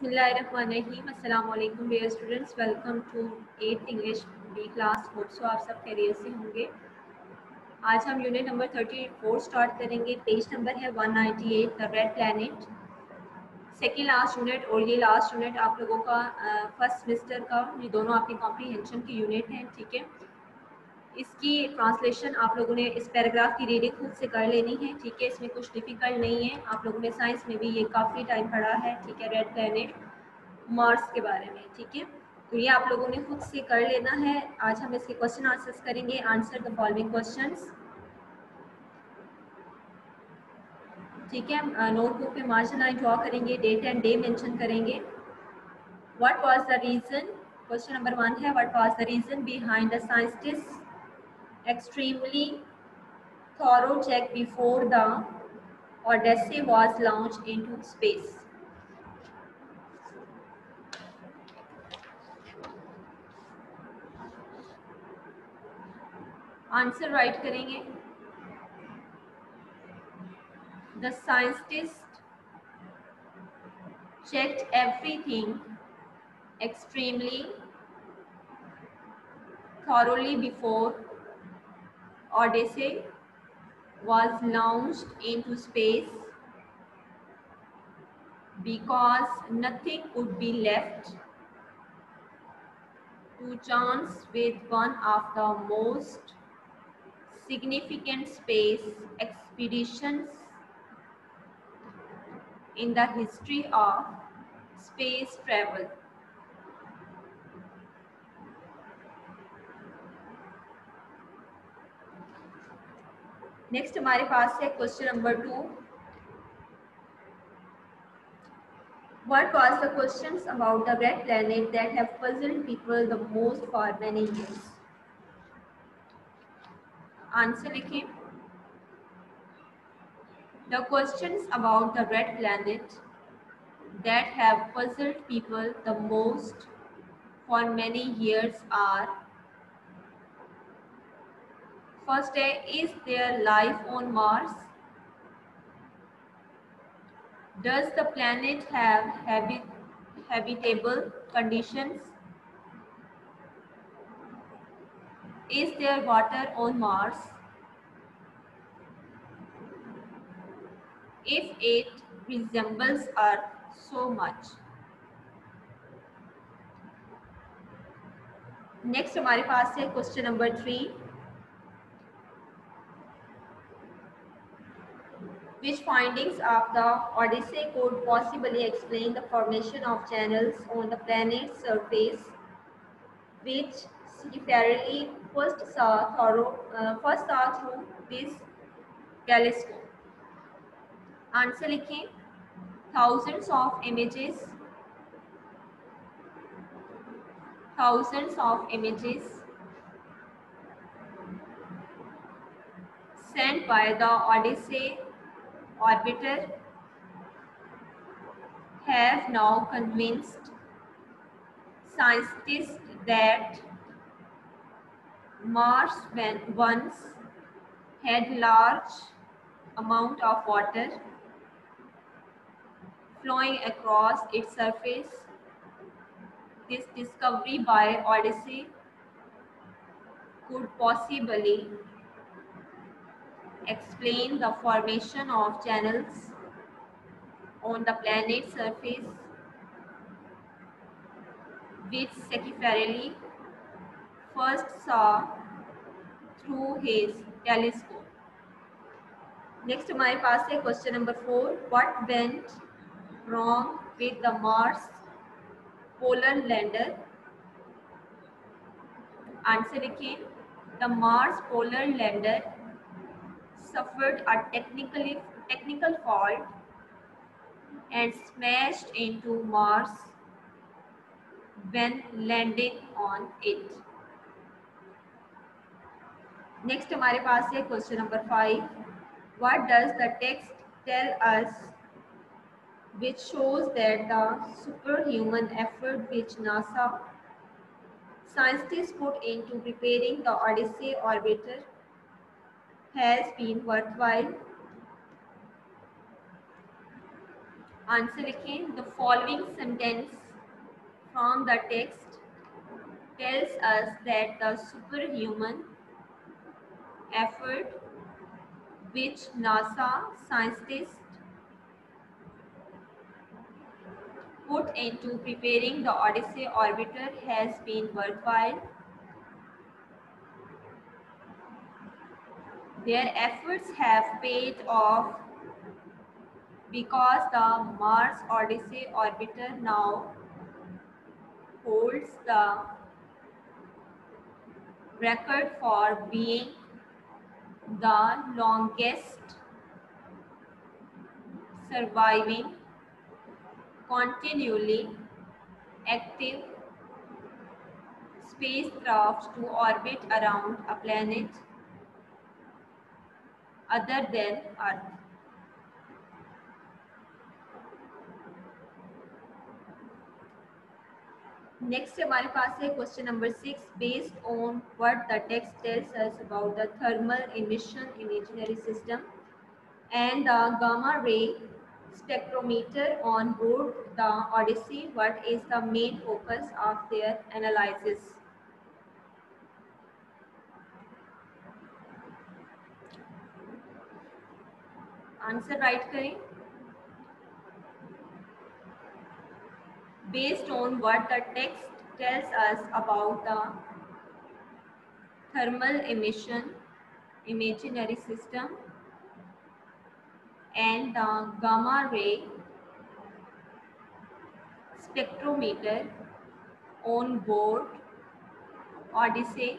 बिस्मिल्लाहिर्रहमानिर्रहीम अस्सलाम वालेकुम dear students, welcome to 8th English B class. Hope so आप सब खैरियत से होंगे। आज हम यूनिट नंबर 34 स्टार्ट करेंगे। पेज नंबर है 198, the red planet. Second last unit और ये लास्ट यूनिट आप लोगों का फर्स्ट सेमेस्टर का, ये दोनों आपके कॉम्प्रीहेंशन की यूनिट हैं, ठीक है। इसकी ट्रांसलेशन आप लोगों ने इस पैराग्राफ की रीडिंग खुद से कर लेनी है, ठीक है। इसमें कुछ डिफ़िकल्ट नहीं है, आप लोगों ने साइंस में भी ये काफ़ी टाइम पढ़ा है, ठीक है। रेड प्लैनेट मार्स के बारे में, ठीक है। तो ये आप लोगों ने खुद से कर लेना है। आज हम इसके क्वेश्चन आंसर्स करेंगे। आंसर द फॉलोइंग क्वेश्चंस, ठीक है। नोटबुक पे मार्जिन लाइन ड्रॉ करेंगे, डेट एंड डे मेंशन करेंगे। What was the reason, question number 1 है, what was the reason behind the scientist extremely thorough check before the Odyssey was launched into space? Answer right करेंगे। The scientist checked everything extremely thoroughly before Odyssey was launched into space because nothing could be left to chance with one of the most significant space expeditions in the history of space travel. Next हमारे पास है question number 2। What was the questions about the red planet that have puzzled people the most for many years? Answer लिखें। The questions about the red planet that have puzzled people the most for many years are: first है, is there life on Mars? Does the planet have habitable conditions? Is there water on Mars? If it resembles Earth so much. Next हमारे पास है question number 3। Which findings of the Odyssey could possibly explain the formation of channels on the planet's surface, which Schiaparelli first saw through this telescope? Answer लिखें। Thousands of images sent by the Odyssey orbiter have now convinced scientists that Mars once had large amount of water flowing across its surface. This discovery by Odyssey could possibly explain the formation of channels on the planet's surface, which Schiaparelli first saw through his telescope. Next हमारे पास है question number 4। What went wrong with the Mars polar lander? Answer लिखें। The Mars polar lander suffered a technical fault and smashed into Mars when landing on it. Next हमारे पास है question number 5। What does the text tell us which shows that the superhuman effort which NASA scientists put into preparing the Odyssey orbiter has been worthwhile? Answer लिखें। The following sentence from the text tells us that the superhuman effort which NASA scientists put into preparing the Odyssey orbiter has been worthwhile. Their efforts have paid off because the Mars Odyssey orbiter now holds the record for being the longest surviving, continually active spacecraft to orbit around a planet other than Earth. Next हमारे पास है question number 6. Based on what the text tells us about the thermal emission imaginary system and the gamma ray spectrometer on board the Odyssey, what is the main focus of their analysis? Answer right करें. Based on what the text tells us about the thermal emission imaginary system and the gamma ray spectrometer on board Odyssey,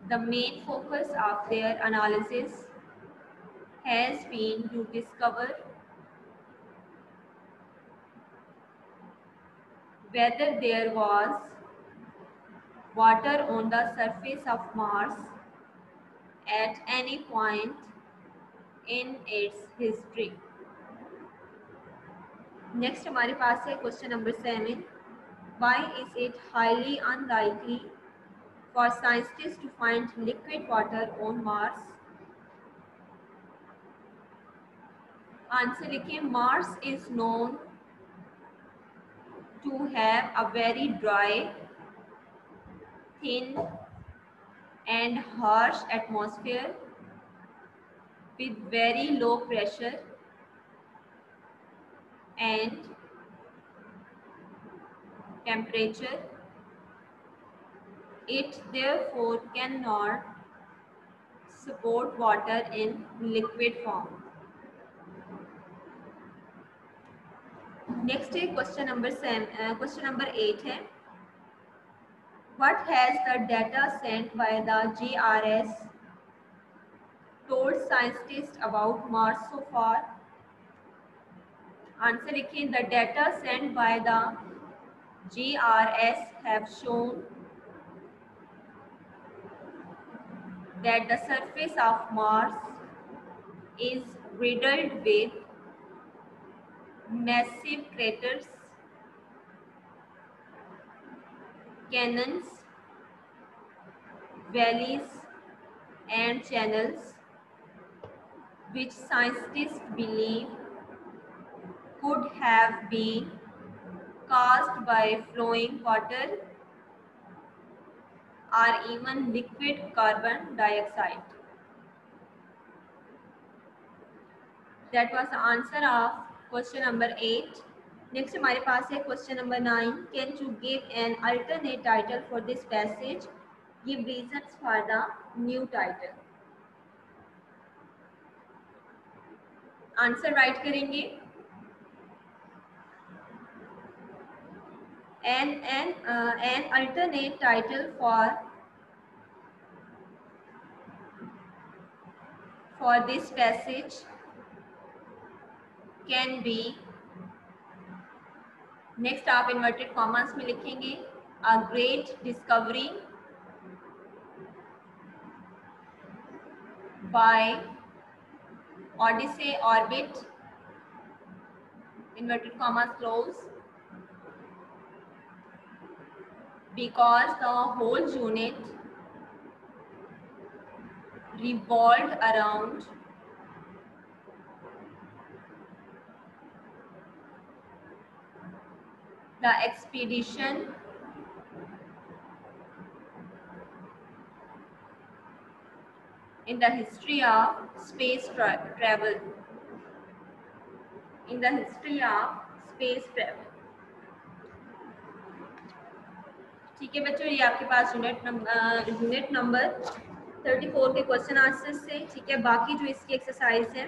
the main focus of their analysis has been to discover whether there was water on the surface of Mars at any point in its history. Next हमारे पास है question number 7. Why is it highly unlikely for scientists to find liquid water on Mars? Answer लिखें. Mars is known to have a very dry, thin and harsh atmosphere with very low pressure and temperature. It therefore cannot support water in liquid form. Next है question number 8 है. What has the data sent by the GRS told scientists about Mars so far? Answer लिखें. The data sent by the GRS have shown that the surface of Mars is riddled with massive craters, canyons, valleys and channels which scientists believe could have been caused by flowing water or even liquid carbon dioxide. That was the answer of question number 8. Next हमारे पास है question number 9. Can you give an alternate title for this passage? Give reasons for the new title. Answer right करेंगे. An alternate title for this passage can be, next आप inverted commas में लिखेंगे, a great discovery by Odyssey orbit, inverted commas close, because the whole unit revolved around the expedition in the history of space travel. In the history of space travel. ठीक है बच्चों, ये आपके पास unit number 34 के question answers थे। ठीक है, बाकी जो इसकी एक्सरसाइज है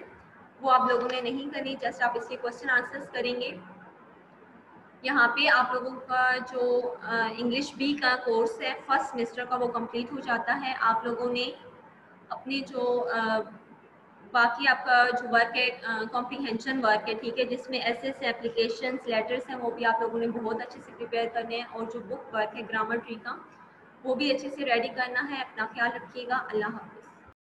वो आप लोगों ने नहीं करनी, जस्ट आप इसके क्वेश्चन आंसर्स करेंगे। यहाँ पे आप लोगों का जो इंग्लिश बी का कोर्स है फर्स्ट सेमेस्टर का वो कंप्लीट हो जाता है। आप लोगों ने अपने जो बाकी आपका जो वर्क है कॉम्प्रीहेंशन वर्क है, ठीक है, जिसमें एसेस एप्लीकेशंस लेटर्स हैं वो भी आप लोगों ने बहुत अच्छे से प्रिपेयर करने हैं, और जो बुक वर्क है ग्रामर ट्री का वो भी अच्छे से रेडी करना है। अपना ख्याल रखिएगा। अल्लाह हाफ़िज़।